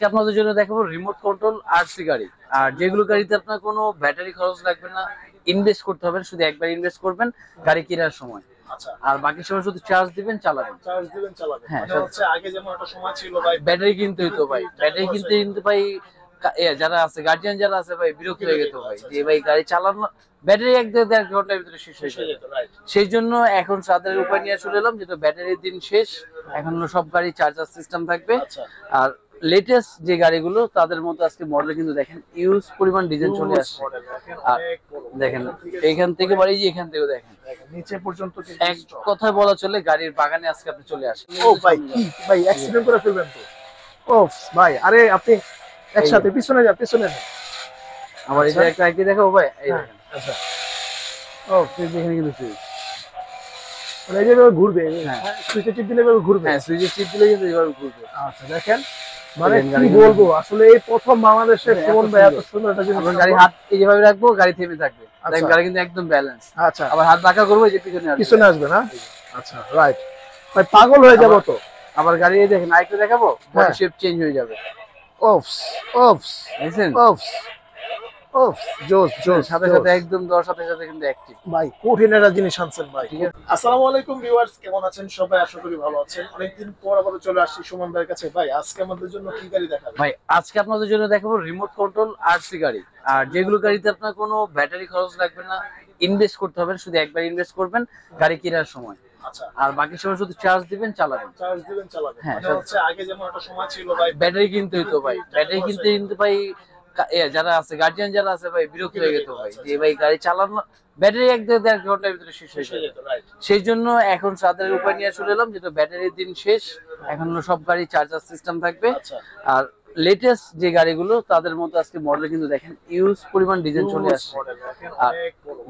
আপনাদের জন্য দেখাবো রিমোট কন্ট্রোল আরসি গাড়ি। আর যেগুলো গাড়িতে আপনার কোনো ব্যাটারি খরচ লাগবে না, ইনভেস্ট করতে হবে না, শুধু একবার ইনভেস্ট করবেন গাড়ি কেনার সময়। আচ্ছা, আর বাকি সময় শুধু চার্জ দিবেন, চালাবেন। হ্যাঁ, মানে হচ্ছে আগে যেমন একটা সময় ছিল ভাই, ব্যাটারি কিনতে হইতো ভাই, ব্যাটারি কিনতে কিন্তু ভাই যারা আছে গার্জিয়ান যারা আছে ভাই বিরক্ত হয়ে যেত ভাই, যে ভাই গাড়ি চালানো ব্যাটারি এক দেড় ঘন্টার ভিতরে শেষ হয়ে যেত। সেই জন্য এখন তাদের উপায় নিয়ে চলে এলাম, যেটা ব্যাটারির দিন শেষ, এখন হলো সব গাড়ি চার্জার সিস্টেম থাকবে। আচ্ছা, আর লেটেস্ট যে গাড়িগুলো তাদের মধ্যে আজকে মডেল কিন্তু দেখেন ইউজ পরিমাণ ডিজাইন চলে আসছে। আর দেখেন এখান থেকে বাড়ি যে এখান থেকেও দেখেন নিচে পর্যন্ত এক কথায় বলা চলে গাড়ির বাগানে আজকে আপনি চলে আসেন। ও ভাই, কি ভাই অ্যাক্সিডেন্ট করে ফেলবেন তো? ও ভাই, আরে আপনি একসাথে পিছনে যান, পিছনে যান। আমার এটা একটা আইডি দেখাবো ভাই, এই হ্যাঁ, দেখেন। আচ্ছা, ও ফ্রিজ এখানে কিন্তু ফ্রিজ। মানে এইভাবে ঘুরবে, হ্যাঁ। সুইচে টিপ দিলে এভাবে ঘুরবে। হ্যাঁ, সুইচের চিপ দিলে কিন্তু এভাবে ঘুরবে। আচ্ছা, দেখেন মানে দেখেন কি গাড়ি বলবো, আসলে এই প্রথম বাংলাদেশে হ্যাঁ, সুমন এত ভাই এত সুন্দর। সুন্দর একটা জিনিস। আমরা গাড়ি হাত এই যেভাবে রাখবো গাড়ি থেমে থাকবে। দেখেন আচ্ছা। গাড়ি কিন্তু একদম ব্যালেন্স। আচ্ছা, আবার হাত বাঁকা করবো এই যে পিছনে আসবে। পিছনে আসবে না? আচ্ছা, রাইট। ভাই পাগল হয়ে যাব তো। আবার গাড়ি এই দেখেন আরেকটু দেখাবো, বডি হ্যাঁ। শেপ চেঞ্জ হয়ে যাবে। ওফস, ওফস, দেখছেন? ওফস, ওফস, জোস জোস, সাথে সাথে একদম দেওয়ার সাথে সাথে কিন্তু অ্যাক্টিভ। ভাই কঠিন একটা জিনিস আনছেন ভাই। ঠিক আছে। আসসালামু আলাইকুম ভিউয়ার্স, কেমন আছেন সবাই? আশা করি ভালো আছেন। অনেকদিন পর আবার চলে আসছি সুমন ভাইয়ের কাছে। ভাই আজকে আমাদের জন্য কি গাড়ি দেখাবেন? ভাই আজকে আপনাদের জন্য দেখাবো রিমোট কন্ট্রোল আরসি গাড়ি। আর যেগুলো গাড়িতে আপনার কোনো ব্যাটারি খরচ লাগবে না, ইনভেস্ট করতে হবে না, শুধু একবার ইনভেস্ট করবেন গাড়ি কেনার সময়। আচ্ছা, আর বাকি সময় শুধু চার্জ দিবেন, চালাবেন। চার্জ দিবেন, চালাবেন। হ্যাঁ, মানে হচ্ছে আগে যেমন একটা সময় ছিল ভাই, ব্যাটারি কিনতে হইতো ভাই, ব্যাটারি কিনতে কিন্তু ভাই যারা আছে গার্জিয়ান যারা আছে ভাই বিরক্ত হয়ে যেত ভাই, যে ভাই গাড়ি চালানো ব্যাটারি এক দেড় ঘন্টার ভিতরে শেষ হয়ে যেত। সেই জন্য এখন তাদের উপায় নিয়ে চলে এলাম, যেটা ব্যাটারির দিন শেষ, এখন হলো সব গাড়ি চার্জার সিস্টেম থাকবে। আচ্ছা, আর লেটেস্ট যে গাড়িগুলো তাদের মধ্যে আজকে মডেল কিন্তু দেখেন ইউজ পরিমাণ ডিজাইন চলে আসছে। আর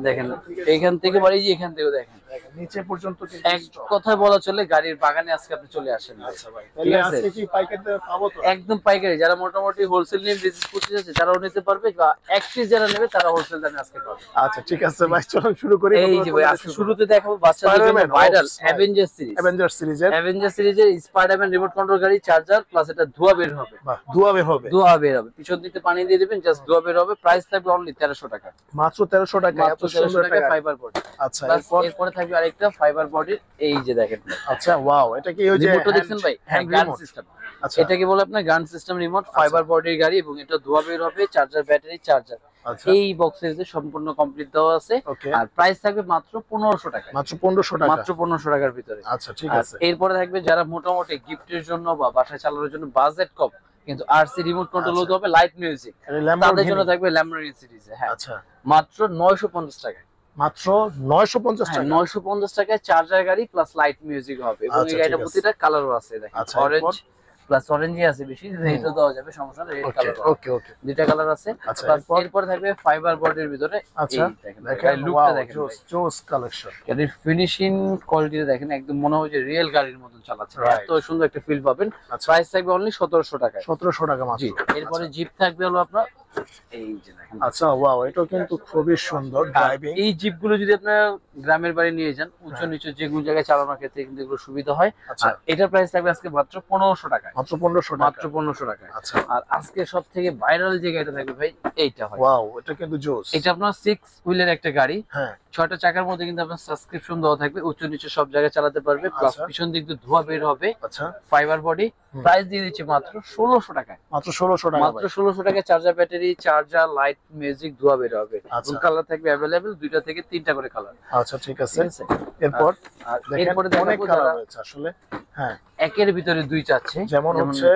দেখেন এইখান থেকে বাড়ি যে এখান থেকেও দেখেন নিচে পর্যন্ত এক কথায় বলা চলে গাড়ির বাগানে আজকে আপনি চলে আসেন। আচ্ছা ভাই, ঠিক তাহলে আছে। আজকে কি পাইকারিতে পাবো তো? একদম পাইকারি, যারা মোটামুটি হোলসেল নিয়ে বিজনেস করতে যাচ্ছে তারাও নিতে পারবে, বা এক পিস যারা নেবে তারা হোলসেল দামে আজকে পাবে। আচ্ছা, ঠিক আছে ভাই, চলুন শুরু করি। এই যে ভাই আজকে শুরুতে দেখাবো বাচ্চাদের জন্য Spider-Man, viral oh, Avenger series. Avenger সিরিজের অ্যাভেঞ্জার সিরিজের স্পাইডারম্যান রিমোট কন্ট্রোল গাড়ি, চার্জার প্লাস এটা ধোয়া বের হবে। বাহ, দুয়াবে হবে। ধোয়া বের হবে, পিছন দিকে পানি দিয়ে দিবেন, জাস্ট ধোয়া বের হবে। প্রাইস থাকবে অনলি 1300 টাকা। মাত্র 1300 টাকা, এত মাত্র 1300 সুন্দর টাকা টাকা। Fibre body. আচ্ছা, প্লাস এরপরে থাকবে আরেকটা ফাইবার বডির, এই যে দেখেন। আচ্ছা, ওয়াও, এটা কি ওই যে রিমোটটা দেখছেন ভাই? হ্যাঁ, গান সিস্টেম। আচ্ছা, এটাকে বলে আপনার গান সিস্টেম রিমোট, ফাইবার বডির গাড়ি, এবং এটা ধোয়া বের হবে, চার্জার, ব্যাটারি, চার্জার আচ্ছা, এই বক্সের যে সম্পূর্ণ কমপ্লিট দেওয়া আছে। ওকে, আর প্রাইস থাকবে মাত্র 1500 টাকা। মাত্র 1500 টাকা। মাত্র 1500 টাকার ভিতরে। আচ্ছা, ঠিক আর আছে। এরপরে থাকবে যারা মোটামুটি গিফটের জন্য বা বাসায় চালানোর জন্য বাজেট কম, কিন্তু আরসি রিমোট কন্ট্রোল হতে হবে, লাইট মিউজিক, এটা তাদের জন্য ল্যাম্বরগিনি। থাকবে ল্যাম্বরগিনি সিরিজে। হ্যাঁ, আচ্ছা, মাত্র 950 টাকায়। মাত্র 950 হ্যাঁ, টাকা। 950 টাকায় চার্জার গাড়ি প্লাস লাইট মিউজিক হবে, এবং আচ্ছা, এই গাড়িটা ঠিক আছে। প্রতিটা কালারও আছে দেখেন। আচ্ছা, অরেঞ্জ প্লাস অরেঞ্জই আছে বেশি, রেডও দেওয়া যাবে, সমস্যা নেই, রেড ওকে, কালার ওকে, ওকে। দুইটা কালার আছে। আচ্ছা, প্লাস এরপরে থাকবে ফাইবার বডির ভিতরে। আচ্ছা, এই দেখেন দেখেন, লুকটা ওয়াও, দেখেন জোস জোস কালেকশন। গাড়ির ফিনিশিং কোয়ালিটি দেখেন, একদম মনে হয় যে রিয়েল গাড়ির মতন চালাচ্ছে, Right. এত সুন্দর একটা ফিল পাবেন। আচ্ছা, প্রাইস থাকবে অনলি 1700 টাকায়। 1700 টাকা মাত্র। জি, এরপরে জিপ থাকবে হলো আপনার এই যে দেখেন। আচ্ছা, ওয়াও, এটা কিন্তু খুবই সুন্দর আর ড্রাইভিং। এই জিপ গুলো যদি আপনার গ্রামের বাড়ি নিয়ে যান, উঁচু নিচু যেগুলো জায়গায় চালানোর ক্ষেত্রে কিন্তু এগুলো সুবিধা হয়। আচ্ছা, আর এটার প্রাইস থাকবে আজকে মাত্র 1500 টাকায়। মাত্র 1500 মাত্র টাকা। 1500 টাকায়। আচ্ছা, আর আজকে সব থেকে ভাইরাল যে গাড়িটা থাকবে ভাই এইটা হয়। ওয়াও, এটা কিন্তু জোস। এটা আপনার 6 হুইলের একটা গাড়ি, হ্যাঁ, 6টা চাকার মধ্যে কিন্তু আপনার সাবস্ক্রিপশন দেওয়া থাকবে, উঁচু নিচু সব জায়গায় চালাতে পারবে, প্লাস আচ্ছা। পিছন দিক দিয়ে ধোঁয়া বের হবে, আচ্ছা, ফাইবার বডি। হুম। প্রাইস দিয়ে দিচ্ছি মাত্র 1600 টাকায়। মাত্র 1600 টাকা মাত্র ভাই। 1600 টাকায় charger, battery, charger, light, music, ধোঁয়া বের হবে। আচ্ছা। এবং কালার থাকবে অ্যাভেলেবেল, দুইটা থেকে তিনটা করে কালার। আচ্ছা, ঠিক আছে। ঠিক আছে। এরপর আর দেখেন এরপরে অনেক দেখাবো কালার যারা রয়েছে আসলে। হ্যাঁ, একের ভিতরে দুই চাচ্ছে, যেমন হচ্ছে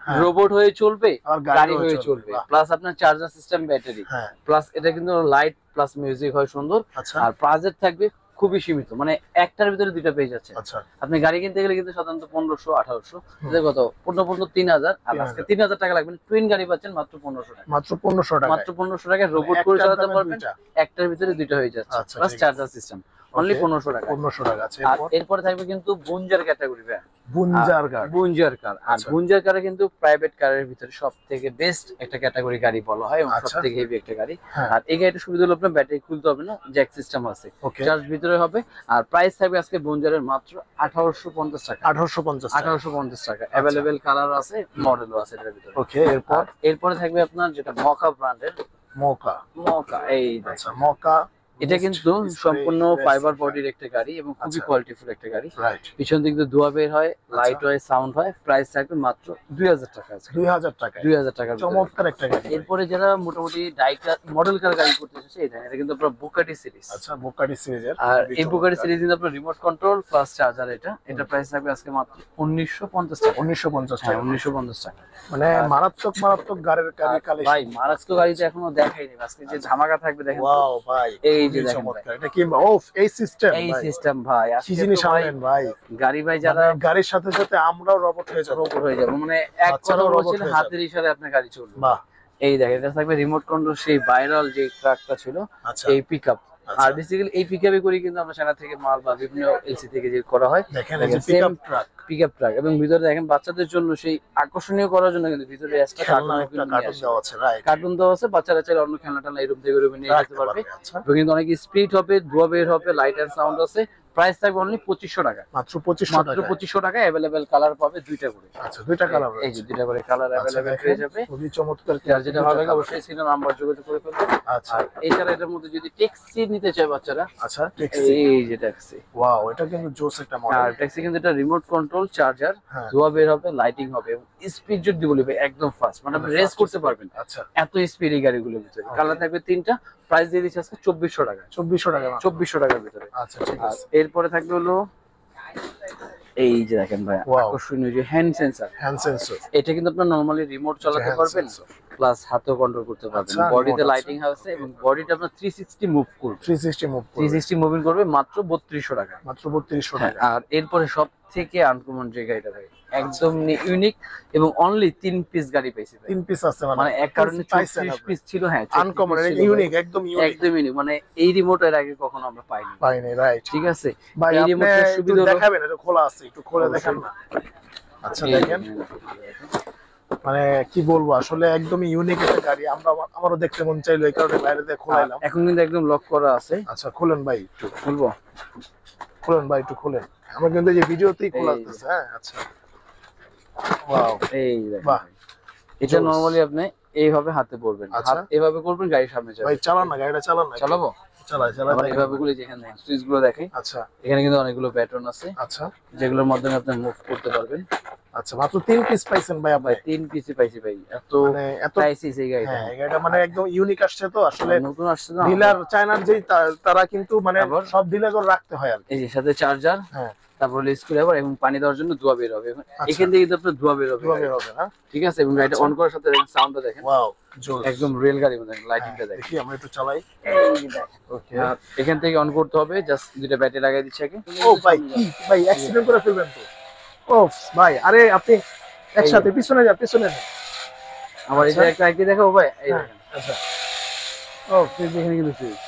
হ্যাঁ, রোবট হয়ে চলবে, আর গাড়ি হয়ে চলবে, বাহ। প্লাস আপনার চার্জার সিস্টেম, ব্যাটারি, হ্যাঁ, প্লাস এটা কিন্তু লাইট প্লাস মিউজিক হয় সুন্দর। আচ্ছা, আর বাজেট থাকবে খুবই সীমিত, মানে একটার ভিতরে দুইটা পেয়ে যাচ্ছে। আচ্ছা, আপনি গাড়ি কিনতে গেলে কিন্তু সাধারণত 1500 1800, হুম। এটা কত 15 3000, আর 3000 আজকে 3000 টাকা লাগবে, টুইন গাড়ি পাচ্ছেন মাত্র 1500 টাকা। মাত্র 1500 টাকা। মাত্র 1500 টাকায় রোবট করে চালাতে পারবেন, একটার ভিতরে দুইটা হয়ে যাচ্ছে, আচ্ছা, প্লাস ঠিক আছে। Charger system. অনলি 1500 টাকা। 1500 টাকা আছে। আর এরপরে থাকবে কিন্তু বুঞ্জার ক্যাটাগরি ভাই, বুঞ্জার কার, বুঞ্জার কার। আর আচ্ছা। বুঞ্জার কারে কিন্তু প্রাইভেট কারের ভিতরে সবথেকে বেস্ট একটা ক্যাটাগরি গাড়ি বলা হয় এবং আচ্ছা। সবথেকে হেভি একটা গাড়ি। হ্যাঁ। আর এই গাড়িটা সুবিধা হলো আপনার ব্যাটারি খুলতে হবে না, জ্যাক সিস্টেম আছে, ওকে চার্জ ভিতরে হবে। আর প্রাইস থাকবে আজকে বুঞ্জারের মাত্র 1850 টাকা। 1850 টাকা। 1850 টাকা। अवेलेबल কালার আছে, মডেলও আছে এটার ভিতরে। ওকে এরপর এরপরে থাকবে আপনার যেটা মকা ব্র্যান্ডের মোকা। মকা। এই দেখেন। আচ্ছা মকা, এটা কিন্তু সম্পূর্ণ ফাইবার বডির একটা গাড়ি এবং খুবই আচ্ছা। কোয়ালিটিফুল একটা গাড়ি। রাইট। পিছন দিক দিয়ে ধোঁয়া বের হয়, লাইট হয়, সাউন্ড হয়। প্রাইস থাকবে মাত্র 2000 টাকা আছে। 2000 টাকা। 2000 টাকার ভিতরে। চমৎকার একটা গাড়ি। এরপরে যারা মোটামুটি ডাইকার মডেল কার গাড়ি করতে চাইছে, এটা কিন্তু আপনার বুকাটি সিরিজ। আচ্ছা বুকাটি সিরিজের। আর এই বুকাটি সিরিজ কিন্তু আপনার রিমোট কন্ট্রোল প্লাস চার্জার। এটা প্রাইস থাকবে আজকে মাত্র 1950 টাকা। 1950 হ্যাঁ, টাকা। 1950 টাকা। মানে মারাত্মক মারাত্মক গাড়ির কালেকশন। ভাই মারাত্মক গাড়িতে এখনো দেখাইনি, আজকে যে ধামাকা থাকবে দেখেন। ওয়াও ভাই, এই যে খুবই দেখেন চমৎকার। এটা কি অফ এই সিস্টেম এই ভাই? সিস্টেম ভাই, কি আজকে জিনিস তো ভাই আনলেন ভাই? গাড়ি ভাই যারা মানে গাড়ির সাথে সাথে আমরাও রোবট হয়ে যাব। রোবট হয়ে যাবে, মানে এক বাচ্চারাও কথা রোবট বলছেন হয়ে হাতের ইশারায় আপনার গাড়ি চলবে। বাহ। এই দেখেন, এটা থাকবে রিমোট কন্ট্রোল সেই ভাইরাল যে ট্রাকটা ছিল, আচ্ছা এই পিকআপ। আচ্ছা। আর বেসিক্যালি এই পিকআপে করি কিন্তু আমরা চায়না থেকে মাল বা বিভিন্ন এলসি থেকে যে করা হয়, দেখেন এই যে পিকআপ ট্রাক, পিকআপ ট্রাক। এবং ভিতরে দেখেন বাচ্চাদের জন্য সেই আকর্ষণীয় করার জন্য কিন্তু ভিতরে এক্সট্রা খেলনা একটা কার্টুন দেওয়া আছে। রাইট। কার্টুন দেওয়া আছে, বাচ্চারা চাইলে অন্য খেলনা টালনা এরকম থেকে এরকম নিয়ে যেতে পারবে। আচ্ছা এবং কিন্তু অনেক স্পিড হবে, ধোঁয়া বের হবে, লাইট এন্ড সাউন্ড আছে। প্রাইস থাকবে অনলি 2500 টাকা। মাত্র 2500 মাত্র টাকা। 2500 টাকা। अवेलेबल কালার পাবে দুইটা করে। আচ্ছা দুইটা কালার এই যে দুইটা করে কালার আচ্ছা अवेलेबल হয়ে যাবে। খুবই চমৎকার। যার যেটা ভালো লাগে অবশ্যই সিনো নাম্বার যোগাযোগ করে ফেলবেন। আচ্ছা আর এছাড়া এটার মধ্যে যদি ট্যাক্সি নিতে চায় বাচ্চারা, আচ্ছা ট্যাক্সি। এই যে ট্যাক্সি। ওয়াও, এটা কিন্তু জোস একটা আর মডেল। ট্যাক্সি কিন্তু এটা রিমোট কন্ট্রোল, চার্জার, হ্যাঁ। ধোঁয়া বের হবে, লাইটিং হবে এবং স্পিড যদি বলবে একদম ফাস্ট, মানে আপনি রেস করতে পারবেন আচ্ছা এত স্পিড এই গাড়িগুলোর ভিতরে। কালার থাকবে তিনটা। প্রাইস দিয়ে দিচ্ছে আজকে 2400 টাকা। 2400 টাকা মাত্র। 2400 টাকার ভিতরে। আচ্ছা ঠিক আর আছে। এরপরে থাকবে হলো এই যে দেখেন ভাই, Wow. আকর্ষণীয় যে হ্যান্ড সেন্সর। Hand sensor. এটা কিন্তু আপনার নরমালি রিমোট চালাতে hand পারবেন, sensor। প্লাস হাতেও কন্ট্রোল করতে পারবেন। আচ্ছা, বডিতে remote আছে। লাইটিং আছে এবং বডিটা আপনার 360 মুভ করবে। 360 মুভ করবে। 360 মুভিং করবে মাত্র 3200 টাকা। মাত্র 3200 হ্যাঁ, টাকা। আর এরপরে সব থেকে আনকমন যে গাড়িটা ভাই, একদম ইউনিক এবং অনলি 3 পিস গাড়ি পাইছি ভাই। 3 পিস আছে মানে এক কারণে পাইছেন 34 আপনি। পিস ছিল। হ্যাঁ, 34 আনকমন, piece ছিল ভাই। ইউনিক, একদম ইউনিক। একদম ইউনিক, মানে এই রিমোট এর আগে কখনো আমরা পাইনি। পাইনি। রাইট। ঠিক আছে, ভাই এই আপনি রিমোটের একটু সুবিধা হলো দেখাবেন, এটা খোলা আছে, একটু খুলে অবশ্যই। দেখান না। আচ্ছা এই দেখেন, মানে কি বলবো, আসলে একদমই ইউনিক একটা গাড়ি। আমারও দেখতে মন চাইলো, এই কারণে বাইরে দিয়ে খোলাইলাম। এখন কিন্তু একদম লক করা আছে। আচ্ছা খুলেন ভাই, একটু বলবো খুলেন ভাই, একটু খুলেন। আমার কিন্তু এই যে ভিডিওতেই খোলা এই যে। আছে। হ্যাঁ আচ্ছা ওয়াও এই দেখেন বাহ। ভাই। এটা জোস। নরমালি আপনি এইভাবে হাতে পড়বেন, আচ্ছা। হাত এভাবে করবেন, গাড়ির সামনে যাবে। ভাই চালান না, গাড়িটা চালান না। চালাবো, চালাই চালাই আবার দেখেন। এভাবে গুলো যেখানে সুইচ গুলো দেখে, আচ্ছা এখানে কিন্তু অনেকগুলো প্যাটার্ন আছে আচ্ছা যেগুলোর মাধ্যমে আপনি মুভ করতে পারবেন। আচ্ছা মাত্র 3 পিস পাইছেন ভাই আপনি? ভাই 3 পিসি পাইছি ভাই, এত মানে এত প্রাইসিস এই গাড়িটা। হ্যাঁ, এই গাড়িটা মানে একদম ইউনিক আসছে তো আসলে। নতুন আসছে না ডিলার চায়নার যে তারা কিন্তু মানে আবার? সব ডিলার করে রাখতে হয় আর কি। এই যে সাথে চার্জার, হ্যাঁ তারপর হলো স্ক্রু ড্রাইভার এবং পানি দেওয়ার জন্য ধোঁয়া বের হবে। আচ্ছা। এখান থেকে কিন্তু আপনার ধোঁয়া বের হবে কিভাবে গাড়ির। হবে না? ঠিক আছে, এবং গাড়িটা আচ্ছা। অন করার সাথে সাউন্ডটা দেখেন, ওয়াও জোস। একদম রিয়েল গাড়ির মতো লাইটিংটা দেখেন। দেখি আমরা একটু চালাই। ওকে। আর এখান থেকে অন করতে হবে, জাস্ট দুটো ব্যাটারি লাগাই দিচ্ছি আগে। ও ভাই কি ভাই, অ্যাক্সিডেন্ট করে ফেলবেন তো। ওফ ভাই, আরে আপনি একসাথে পিছনে যান, পিছনে যান। আবার এই যে আচ্ছা। একটা আগে দেখাবো ভাই, এই হ্যাঁ, দেখেন আচ্ছা ও সুইচ এখানে কিন্তু সুইচ।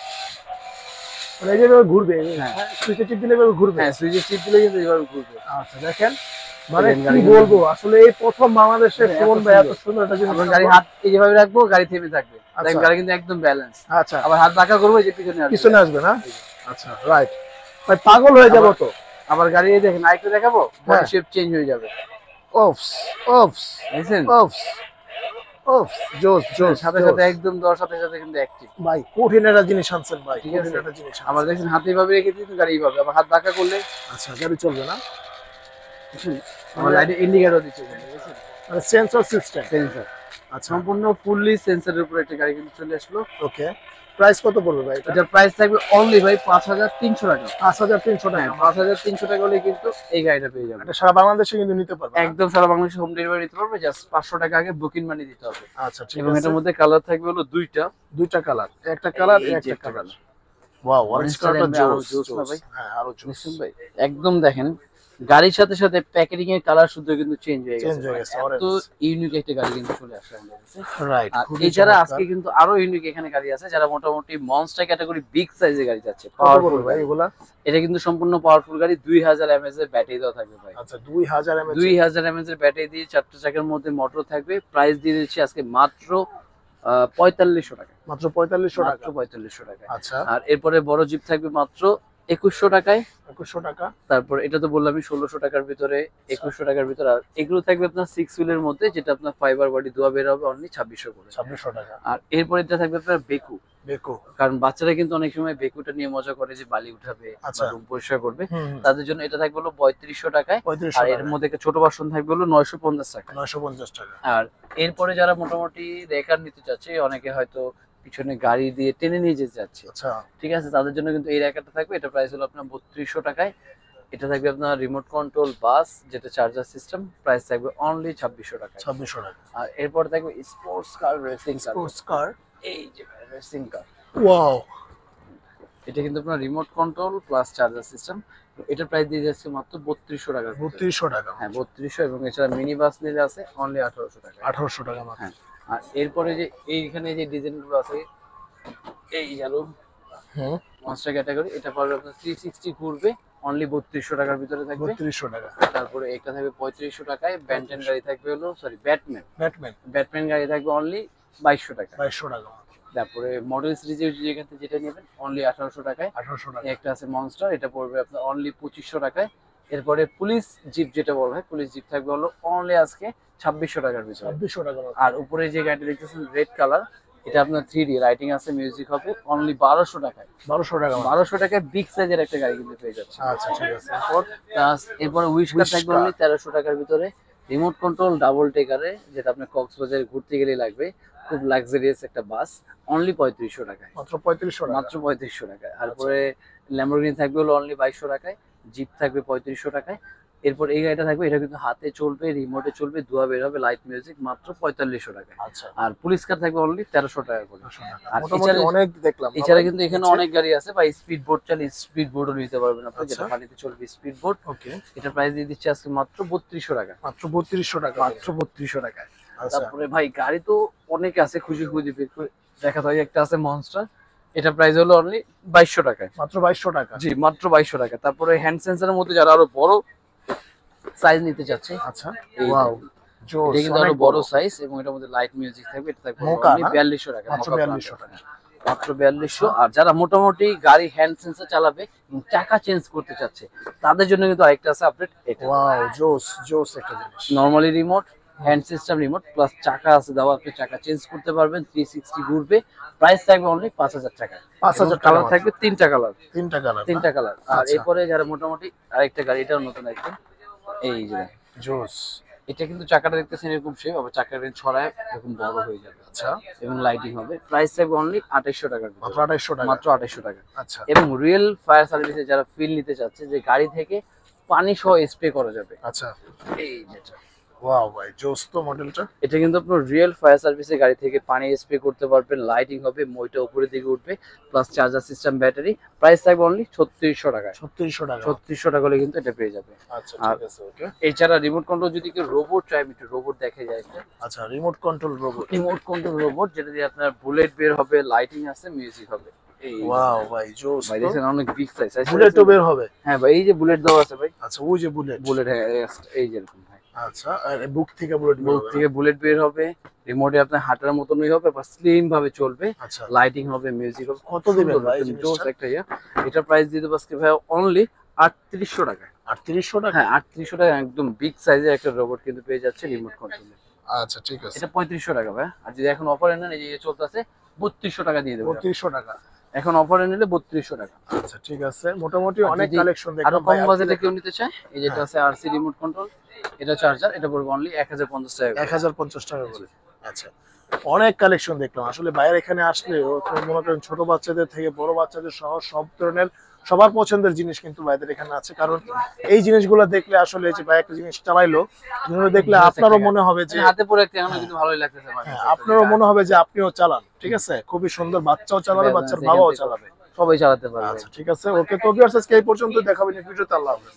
মানে এই যে এভাবে ঘুরবে। হ্যাঁ। হ্যাঁ সুইচে টিপ দিলে এভাবে ঘুরবে। হ্যাঁ, সুইচের টিপ দিলে কিন্তু এইভাবে ঘুরবে। আচ্ছা দেখেন, মানে দেখেন কি গাড়ি বলবো, আসলে এই প্রথম বাংলাদেশে হ্যাঁ, সুমন এত ভাই এত সুন্দর। সুন্দর একটা জিনিস। আপনার গাড়ি হাত এই যেভাবে রাখবো, গাড়ি থেমে থাকবে। আচ্ছা। দেখেন গাড়ি কিন্তু একদম ব্যালেন্স। আচ্ছা আবার হাত বাঁকা করবো, এই যে পিছনে আসবে। পিছনে আসবে না? আচ্ছা রাইট। ভাই পাগল হয়ে যাব তো। আবার গাড়ি এই দেখেন আরেকটু দেখাবো, বডি হ্যাঁ। শেপ চেঞ্জ হয়ে যাবে। ওফস ওফস দেখছেন ওফস ওফস জোস জোস সাথে জোস। সাথে একদম দেওয়ার সাথে সাথে কিন্তু অ্যাক্টিভ। ভাই কঠিন একটা জিনিস আনছেন ভাই, ঠিক কঠিন আছে। একটা জিনিস আনছেন। আবার দেখছেন হাতে এইভাবে রেখে দিচ্ছেন, গাড়ি এইভাবে। আবার হাত বাঁকা করলে আচ্ছা গাড়ি চলবে না? আমার লাইটে ইন্ডিকেটর দিচ্ছে এখানে, বুঝছেন? মানে সেন্সর সিস্টেম। সেন্সর আচ্ছা সম্পূর্ণ ফুললি সেন্সরের উপর একটা গাড়ি কিন্তু চলে আসলো। ওকে। প্রাইস কত পড়বে ভাই এটা? এটার প্রাইস থাকবে অনলি ভাই 5300 টাকা। 5300 টাকা। হ্যাঁ, 5300 টাকা হলে কিন্তু এই গাড়িটা পেয়ে যাবেন। এটা সারা বাংলাদেশে কিন্তু নিতে পারবে। একদম সারা বাংলাদেশে হোম ডেলিভারি দিতে পারবে, জাস্ট 500 টাকা আগে বুকিং মানি দিতে হবে। আচ্ছা ঠিক এবং আছে। এটার মধ্যে কালার থাকবে হলো দুইটা। দুইটা কালার, একটা কালার এই যে একটা একটা colour. colour। Wow, orange Orange কালারটা টা আরো জোস জোস না জোস। ভাই? হ্যাঁ আরো জোস। দেখছেন ভাই, একদম দেখেন গাড়ির সাথে সাথে প্যাকেজিং এর কালার শুদ্ধ কিন্তু চেঞ্জ হয়ে চেঞ্জ গেছে হয়ে গেছে তো ইউনিক একটা গাড়ি কিন্তু চলে আসছে আমাদের কাছে রাইট আর এছাড়া আজকে কিন্তু আরো ইউনিক এখানে গাড়ি আছে যারা মোটামুটি মনস্টার ক্যাটাগরি বিগ সাইজের গাড়ি যাচ্ছে পাওয়ারফুল ভাই এগুলা এটা কিন্তু সম্পূর্ণ পাওয়ারফুল গাড়ি 2000 এমএএইচ এর ব্যাটারি দেওয়া থাকবে ভাই আচ্ছা 2000 এমএএইচ 2000 এমএএইচ এর ব্যাটারি দিয়ে চারটা চাকার মধ্যে মোটর থাকবে প্রাইস দিয়ে দিচ্ছি আজকে মাত্র 4500 টাকা মাত্র 4500 টাকা মাত্র 4500 টাকা আচ্ছা আর এরপরে বড় জিপ থাকবে মাত্র 2100 টাকায় 2100 টাকা তারপর এটা তো বললামই 1600 টাকার ভিতরে 2100 টাকার ভিতরে আর এগুলো থাকবে আপনার 6 হুইলের মধ্যে যেটা আপনার ফাইবার বডি ধোয়া বের হবে অনলি 2600 করে 2600 টাকা আর এরপরে এটা থাকবে আপনার বেকু বেকো কারণ বাচ্চারা কিন্তু অনেক সময় বেকুটা নিয়ে মজা করে যে বালি উঠাবে বা আচ্ছা। রুম পরিষ্কার করবে হুম তাদের জন্য এটা থাকবে হলো 3500 টাকায় 3500 আর এর টাকা মধ্যে একটা ছোট ভার্সন থাকবে হলো 950 টাকা 950 টাকা আর এরপরে যারা মোটামুটি রেকার নিতে চাচ্ছে অনেকে হয়তো পিছনে গাড়ি দিয়ে টেনে নিয়ে যেতে চাচ্ছে আচ্ছা ঠিক আছে তাদের জন্য কিন্তু এই রেকারটা থাকবে এটা প্রাইস হলো আপনার 3200 টাকায় এটা থাকবে আপনার রিমোট কন্ট্রোল বাস যেটা চার্জার সিস্টেম প্রাইস থাকবে অনলি 2600 টাকায় 2600 টাকা আর এরপর থাকবে sports car racing car sports car এই যে রেসিং কার ওয়াও এটা কিন্তু আপনার remote control plus charger system এটার প্রাইস দিয়ে যাচ্ছে মাত্র 3200 টাকা 3200 টাকা হ্যাঁ 3200 এবং এছাড়া মিনি বাস নিলে আছে অনলি 1800 টাকা 1800 টাকা মাত্র হ্যাঁ আর এরপরে যে এইখানে যে ডিজাইনগুলো আছে এই গেল হুম মনস্টার ক্যাটাগরি এটা পারবে আপনার 360 ঘুরবে অনলি 3200 টাকার ভিতরে থাকবে 3200 টাকা তারপরে একটা থাকবে 3500 টাকায় ব্যান্টেন গাড়ি থাকবে হলো সরি ব্যাটম্যান ব্যাটম্যান গাড়ি থাকবে অনলি 2200 টাকা 2200 টাকা তারপরে মডেল সিরিজের যেখান থেকে যেটা নেবেন অনলি 1800 টাকায় 1800 টাকা একটা আছে মনস্টার এটা পড়বে আপনার অনলি 2500 টাকায় এরপরে পুলিশ জিপ যেটা বলা হয় পুলিশ জিপ থাকবে হলো অনলি আজকে 2600 টাকার ভিতরে 2600 টাকা মাত্র আর উপরে যে গাড়িটা দেখতেছেন রেড কালার এটা আপনার 3D লাইটিং আছে মিউজিক হবে অনলি 1200 টাকায় 1200 টাকা মাত্র 1200 টাকায় বিগ সাইজের একটা গাড়ি কিন্তু পেয়ে যাচ্ছে আচ্ছা ঠিক আছে এরপর এরপরে উইশকার থাকবে Wishcar। অনলি 1300 টাকার ভিতরে রিমোট কন্ট্রোল ডাবল টেকারে যেটা আপনার কক্সবাজারে ঘুরতে গেলে লাগবে খুব লাক্সারিয়াস একটা বাস অনলি 3500 টাকায় মাত্র 3500 টাকা মাত্র 3500 টাকায় আর পরে ল্যাম্বরগিনি থাকবে হলো অনলি 2200 টাকায় জিপ থাকবে 3500 টাকায় এরপর এই গাড়িটা থাকবে এটা কিন্তু হাতে চলবে রিমোটে চলবে ধোয়া বের হবে লাইট মিউজিক মাত্র 4500 টাকায় আচ্ছা আর পুলিশ কার থাকবে অনলি 1300 টাকা করে 1300 টাকা আর মোটামুটি এছাড়া- অনেক দেখলাম এছাড়া কিন্তু এখানে অনেক গাড়ি আছে বা স্পিড বোট চালিয়ে স্পিড বোটও নিতে পারবেন আপনি যেটা আচ্ছা। পানিতে চলবে স্পিড বোট ওকে এটা প্রাইস দিয়ে দিচ্ছে আজকে মাত্র 3200 টাকা মাত্র 3200 টাকা মাত্র 3200 টাকায় আচ্ছা তারপরে ভাই গাড়ি তো অনেক আছে খুঁজে খুঁজে বের করে দেখা যায় একটা আছে মনস্টার এটা প্রাইস হলো অনলি 2200 টাকায় মাত্র 2200 টাকা জি মাত্র 2200 টাকা তারপরে হ্যান্ড সেন্সরের মধ্যে যারা আরো বড় সাইজ নিতে চাচ্ছে আচ্ছা এই ওয়াও জোস এটা কিন্তু আরো অনেক বড় সাইজ এবং এটার মধ্যে লাইট মিউজিক থাকবে এটা থাকবে মোকা অনলি না? 4200 টাকা মাত্র মোকা 4200 টাকা মাত্র 4200 আর যারা মোটামুটি গাড়ি হ্যান্ড সেন্সর চালাবে এবং চাকা চেঞ্জ করতে চাচ্ছে তাদের জন্য কিন্তু আরেকটা আছে আপডেট এটা ওয়াও জোস জোস একটা জিনিস normally remote hand system remote plus চাকা আছে দেওয়া আপনি চাকা চেঞ্জ করতে পারবেন 360 ঘুরবে প্রাইস থাকবে অনলি 5000 টাকা 5000 টাকা কালার থাকবে তিনটা কালার তিনটা কালার তিনটা কালার আর আচ্ছা। এরপরে যারা মোটামুটি আরেকটা গাড়ি এটাও নতুন একদম এই যে দেখেন। জোস এটা কিন্তু চাকাটা দেখতেছেন এরকম শেপ আবার চাকার রেঞ্জ ছড়ায় এরকম বড় হয়ে যাবে আচ্ছা এবং লাইটিং হবে প্রাইস থাকবে অনলি 2800 টাকার মাত্র ভিতরে 2800 টাকা মাত্র 2800 টাকা আচ্ছা এবং রিয়েল ফায়ার সার্ভিসে যারা ফিল নিতে চাচ্ছে যে গাড়ি থেকে পানি সহ স্প্রে করা যাবে আচ্ছা এই যেটা ওয়াও ভাই জোস তো মডেলটা এটা কিন্তু আপনার রিয়েল ফায়ার সার্ভিসে গাড়ি থেকে পানি স্প্রে করতে পারবেন লাইটিং হবে মইটা উপরের দিকে উঠবে plus charger system battery price থাকবে অনলি 3600 টাকায় 3600 টাকা 3600 টাকা হলে কিন্তু এটা পেয়ে যাবে আচ্ছা আর- ঠিক আছে ওকে এছাড়া রিমোট কন্ট্রোল যদি কেউ রোবট চাই আমি একটু রোবট দেখে যাই আচ্ছা remote control robot remote control robot যেটা দিয়ে আপনার বুলেট বের হবে লাইটিং আছে মিউজিক হবে এই ওয়াও ভাই জোস ভাই দেখেন অনেক বিগ সাইজ বুলেটও বের হবে হ্যাঁ ভাই এই যে বুলেট দেওয়া আছে ভাই আচ্ছা ওই যে বুলেট বুলেট এই যে এরকম ভাই আচ্ছা আর বুক থেকে বুলেট বের বুক হবে থেকে বুলেট বের হবে রিমোটে আপনার হাঁটার মতনই হবে বা স্লিম ভাবে চলবে আচ্ছা লাইটিং হবে মিউজিক হবে কত দিবেন ভাই সুন্দর, জিনিসটা? জোস একটা ইয়া এটা প্রাইস দিয়ে দেবো আজকে ভাই অনলি 3800 টাকা 3800 টাকা হ্যাঁ 3800 টাকা একদম বিগ সাইজের একটা রোবট কিন্তু পেয়ে যাচ্ছে রিমোট কন্ট্রোলে আচ্ছা ঠিক আছে এটা 3500 টাকা ভাই আর যদি এখন অফারে নেন এই যে চলতেছে 3200 টাকা দিয়ে দেবো 3200 টাকা এখন অফারে নিলে 3200 টাকা আচ্ছা ঠিক আছে মোটামুটি আর অনেক যদি কালেকশন আরো দেখলাম কম ভাই বাজেটে কেউ নিতে চায় এই যেটা হ্যাঁ। আছে আরসি রিমোট কন্ট্রোল এটা চার্জার এটা পড়বে অনলি 1050 টাকা করে। 1050 টাকা করে আচ্ছা অনেক কালেকশন দেখলাম আসলে বাইরে এখানে আসলে মনে করেন ছোট বাচ্চাদের থেকে বড় বাচ্চাদের সহ সব ধরনের সবার পছন্দের জিনিস কিন্তু ভাইদের এখানে আছে কারণ এই জিনিসগুলো দেখলে আসলে এই যে ভাই একটা জিনিস চালাইলো জিনিসগুলো দেখলে আপনারও মনে হবে যে মানে হাতে পরে একটা এখন কিন্তু ভালোই লাগতেছে ভাই হ্যাঁ আপনারও মনে হবে যে আপনিও চালান ঠিক আছে খুবই সুন্দর বাচ্চাও চালাবে বাচ্চার বাবাও চালাবে সবাই চালাতে পারবে আচ্ছা ঠিক আছে ওকে তো ভিউয়ার্স আজকে এই পর্যন্ত দেখাবেন ভিডিওতে আল্লাহ হাফেজ